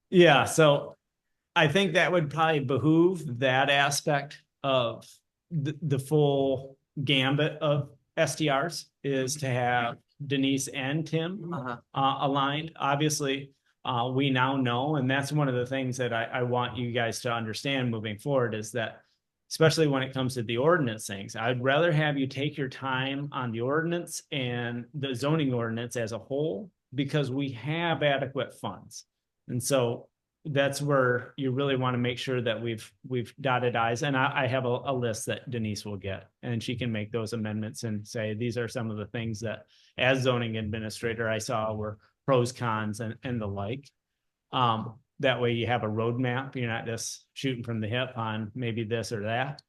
Yeah, so I think that would probably behoove that aspect of the full gambit of SDRs is to have Denise and Tim aligned. Obviously, we now know, and that's one of the things that I want you guys to understand moving forward is that, especially when it comes to the ordinance things, I'd rather have you take your time on the ordinance and the zoning ordinance as a whole because we have adequate funds. And so that's where you really want to make sure that we've dotted i's, and I have a list that Denise will get, and she can make those amendments and say these are some of the things that as zoning administrator I saw were pros, cons, and the like. That way you have a roadmap, you're not just shooting from the hip on maybe this or that.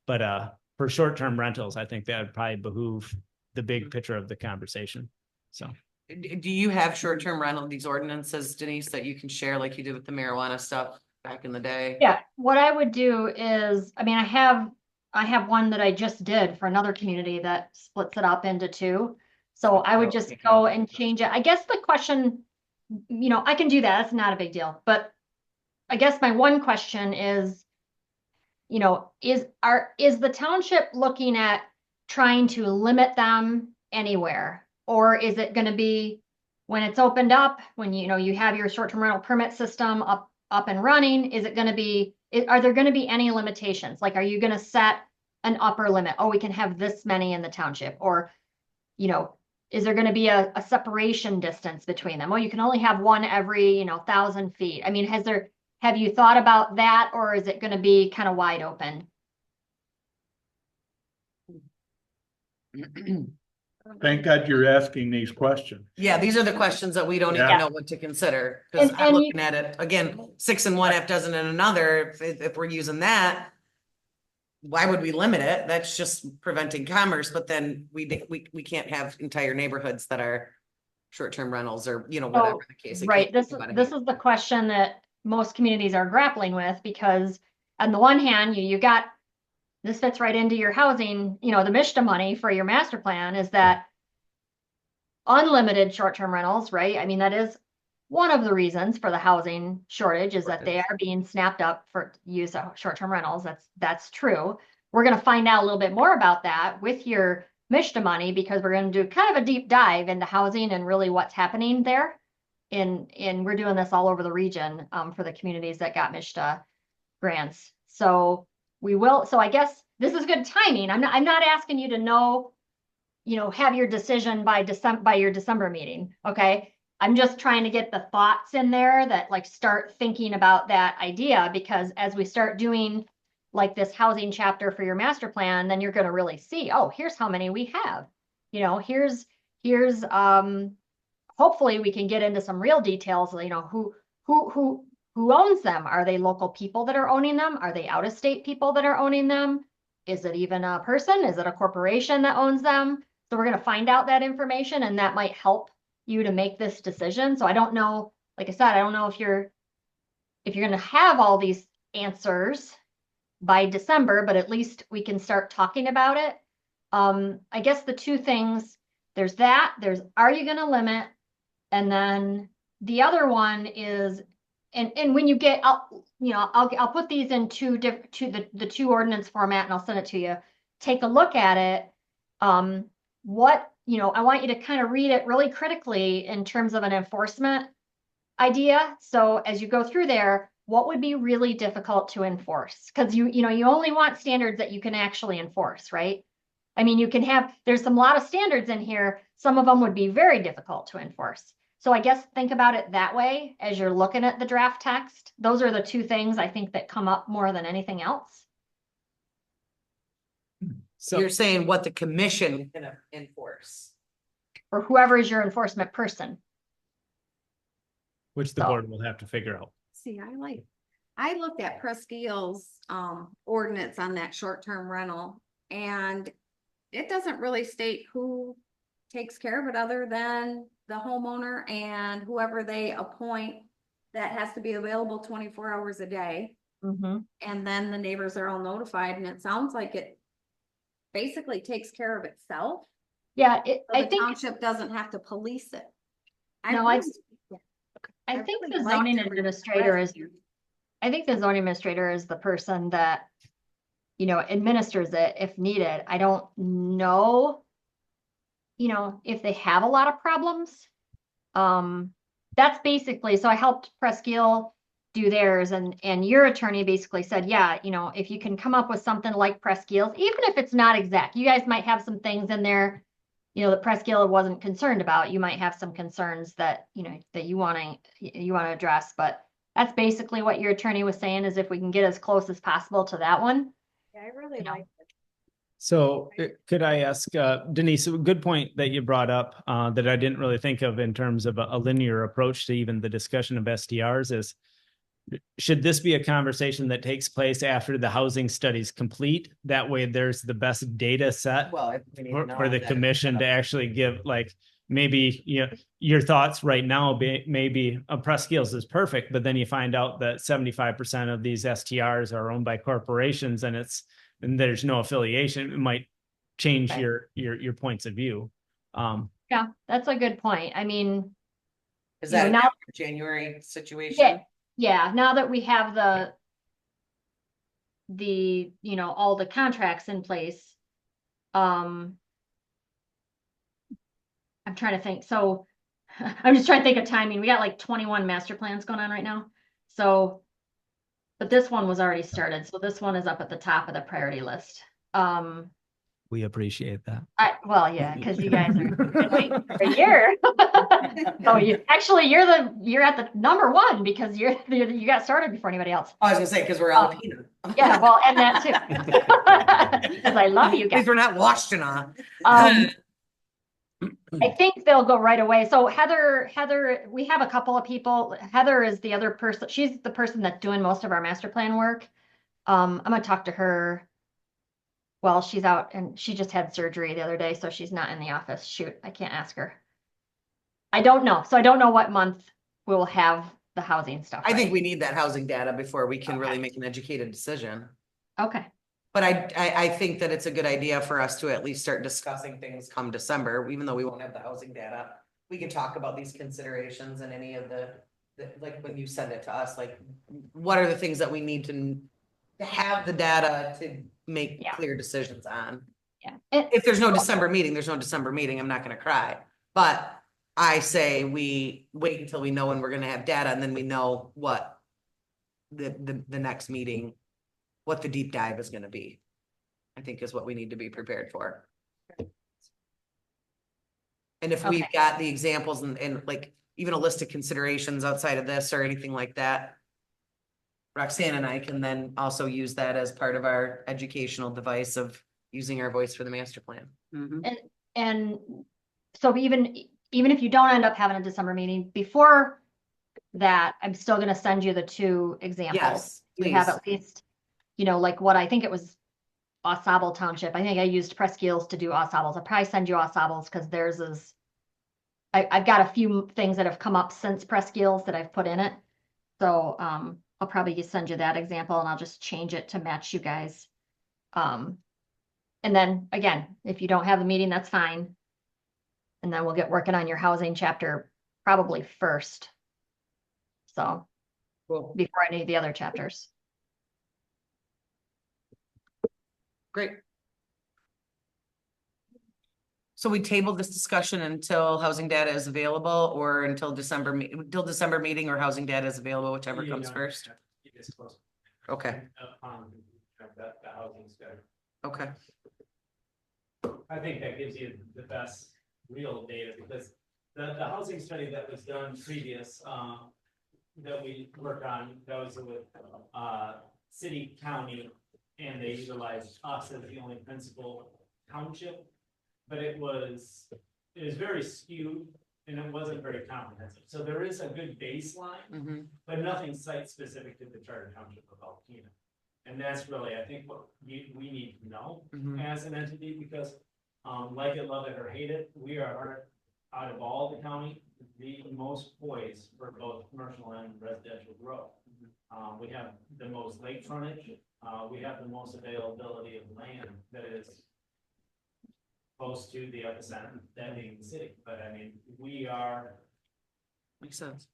But for short-term rentals, I think that would probably behoove the big picture of the conversation. So Do you have short-term rental, these ordinances, Denise, that you can share like you did with the marijuana stuff back in the day? Yeah, what I would do is, I mean, I have one that I just did for another community that splits it up into two. So I would just go and change it. I guess the question, I can do that. That's not a big deal. But I guess my one question is, is the township looking at trying to limit them anywhere? Or is it going to be when it's opened up, when you have your short-term rental permit system up and running, is it going to be, are there going to be any limitations? Like, are you going to set an upper limit? Oh, we can have this many in the township, or, is there going to be a separation distance between them? Oh, you can only have one every, 1,000 feet. I mean, have you thought about that, or is it going to be kind of wide open? Thank God you're asking these questions. Yeah, these are the questions that we don't even Yeah. know what to consider, because And- I'm and looking at it, again, 6 in one, half dozen in another, if we're using that. Why would we limit it? That's just preventing commerce, but then we can't have entire neighborhoods that are short-term rentals or, whatever the case. It Right, can't this be is the question that most communities are grappling with, because on the one hand, you got, this fits right into your housing, the MSHDA money for your master plan is that unlimited short-term rentals, right? I mean, that is one of the reasons for the housing shortage is that they are being snapped up for use of short-term rentals. That's true. We're going to find out a little bit more about that with your MSHDA money, because we're going to do kind of a deep dive into housing and really what's happening there. And we're doing this all over the region for the communities that got MSHDA grants. So we will. So I guess this is good timing. I'm not asking you to know, have your decision by your December meeting. Okay. I'm just trying to get the thoughts in there that like start thinking about that idea, because as we start doing like this housing chapter for your master plan, then you're going to really see, oh, here's how many we have. Here's hopefully we can get into some real details, who owns them? Are they local people that are owning them? Are they out of state people that are owning them? Is it even a person? Is it a corporation that owns them? So we're going to find out that information, and that might help you to make this decision. So I don't know, like I said, I don't know if you're going to have all these answers by December, but at least we can start talking about it. I guess the two things, there's are you going to limit? And then the other one is, and when you get, I'll put these in the two ordinance format, and I'll send it to you. Take a look at it. I want you to kind of read it really critically in terms of an enforcement idea. So as you go through there, what would be really difficult to enforce? Because you only want standards that you can actually enforce, right? I mean, there's a lot of standards in here. Some of them would be very difficult to enforce. So I guess think about it that way as you're looking at the draft text. Those are the two things I think that come up more than anything else. So you're saying what the commission can enforce. Or whoever is your enforcement person. which the board will have to figure out. See, I looked at Presqu'île's ordinance on that short-term rental, and it doesn't really state who takes care of it other than the homeowner and whoever they appoint. That has to be available 24 hours a day. Mm-hmm. And then the neighbors are all notified, and it sounds like it basically takes care of itself. Yeah, So the township doesn't have to police it. I think really the liked zoning it. administrator is, I think the zoning administrator is the person that, administers it if needed. I don't know, if they have a lot of problems. That's basically, so I helped Presqu'île do theirs and your attorney basically said, yeah, if you can come up with something like Presqu'île's, even if it's not exact, you guys might have some things in there, that Presqu'île wasn't concerned about. You might have some concerns that, that you want to address, but that's basically what your attorney was saying is if we can get as close as possible to that one. Yeah, I really You know. like it. So could I ask Denise, a good point that you brought up that I didn't really think of in terms of a linear approach to even the discussion of SDRs is, should this be a conversation that takes place after the housing study's complete? That way there's the best data set Well, we need to know for the that- commission to actually give, like, maybe, your thoughts right now, maybe Presqu'île's is perfect, but then you find out that 75% of these STRs are owned by corporations and there's no affiliation. It might change Okay. your points of view. Yeah, that's a good point. I mean, Is you know, that now- a January situation? yeah, now that we have the, all the contracts in place, I'm trying to think. So I'm just trying to think of timing. We got like 21 master plans going on right now. So, but this one was already started. So this one is up at the top of the priority list. We appreciate that. Well, yeah, because you guys are been waiting for a year. So you're at the number one because you got started before anybody else. I was gonna say, because we're Alpena. Yeah, well, and that too. Because I love you Because guys. we're not Washtenaw. I think they'll go right away. So Heather, we have a couple of people. Heather is the other person. She's the person that's doing most of our master plan work. I'm gonna talk to her. Well, she's out and she just had surgery the other day, so she's not in the office. Shoot, I can't ask her. I don't know. So I don't know what month we'll have the housing stuff. I think ready. we need that housing data before we can really Okay. make an educated decision. Okay. But I think that it's a good idea for us to at least start discussing things come December, even though we won't have the housing data. We can talk about these considerations and any of like when you send it to us, like what are the things that we need to have the data to make Yeah. clear decisions on? Yeah. If there's no December meeting, there's no December meeting. I'm not gonna cry. But I say we wait until we know when we're gonna have data and then we know what the next meeting, what the deep dive is gonna be. I think is what we need to be prepared for. And if we've Okay. got the examples and like even a list of considerations outside of this or anything like that, Roxanne and I can then also use that as part of our educational device of using our voice for the master plan. And so even if you don't end up having a December meeting, before that, I'm still gonna send you the two examples. Yes, You have please. at least, like what I think it was Au Township. I think I used Presqu'île's to do Au I'll probably send you Au because theirs is, I've got a few things that have come up since Presqu'île's that I've put in it. So, I'll probably just send you that example and I'll just change it to match you guys. And then again, if you don't have the meeting, that's fine. And then we'll get working on your housing chapter probably first. So Cool, before any of the other chapters. great. So we tabled this discussion until housing data is available or until December meeting or housing data is available, whichever comes first. Okay, okay. I think that gives you the best real data because the housing study that was done previous, that we worked on, that was with, city, county, and they utilized us as the only principal township. But it was very skewed and it wasn't very comprehensive. So there is a good baseline, Mhm. but nothing site specific to the charter township of Alpena. And that's really, I think, what we need to know Mhm. as an entity, because like it, love it, or hate it, we are out of all the county, the most poised for both commercial and residential growth. We have the most lake frontage, we have the most availability of land that is close to the epicenter, that being the city, but I mean, we are Makes sense.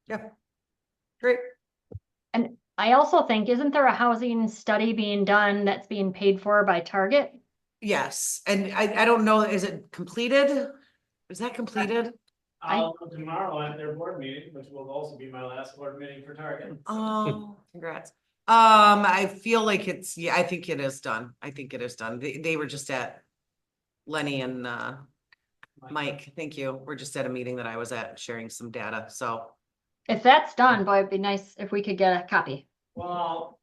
Yeah. Great. I also think, isn't there a housing study being done that's being paid for by Target? Yes, and I don't know, is it completed? Is that completed? I'll go tomorrow at their board meeting, which will also be my last board meeting for Target. Oh, congrats. I feel like yeah, I think it is done. I think it is done. They were just at Lenny and Mike, thank you. We're just at a meeting that I was at sharing some data, so. If that's done, boy, it'd be nice if we could get a copy. Well,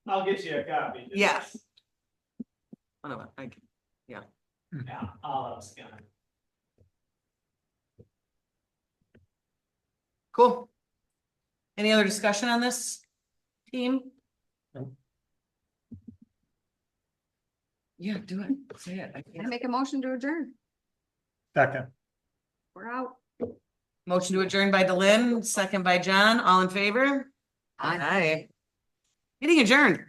I'll get you a copy. Denise. Yes. I don't know, Yeah, I'll scan it. cool. Any other discussion on this team? No. Yeah, do it. Say it. I I can't. make a motion to adjourn. Second. We're out. Motion to adjourn by Delynn, second by John, all in favor? Aye. Meeting adjourned.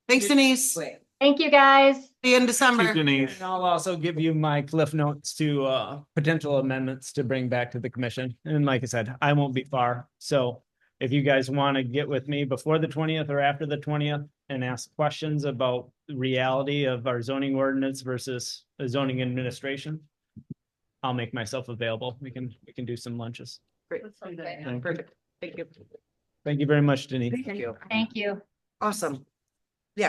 Thanks Denise. See Thank you, guys. you in December. Denise. And I'll also give you my cliff notes to potential amendments to bring back to the commission. And like I said, I won't be far. So if you guys want to get with me before the 20th or after the 20th and ask questions about the reality of our zoning ordinance versus the zoning administration, I'll make myself available. We can do some lunches. Great. Perfect. Thank you. Thank you very much, Denise. Thank you. Thank you. Awesome.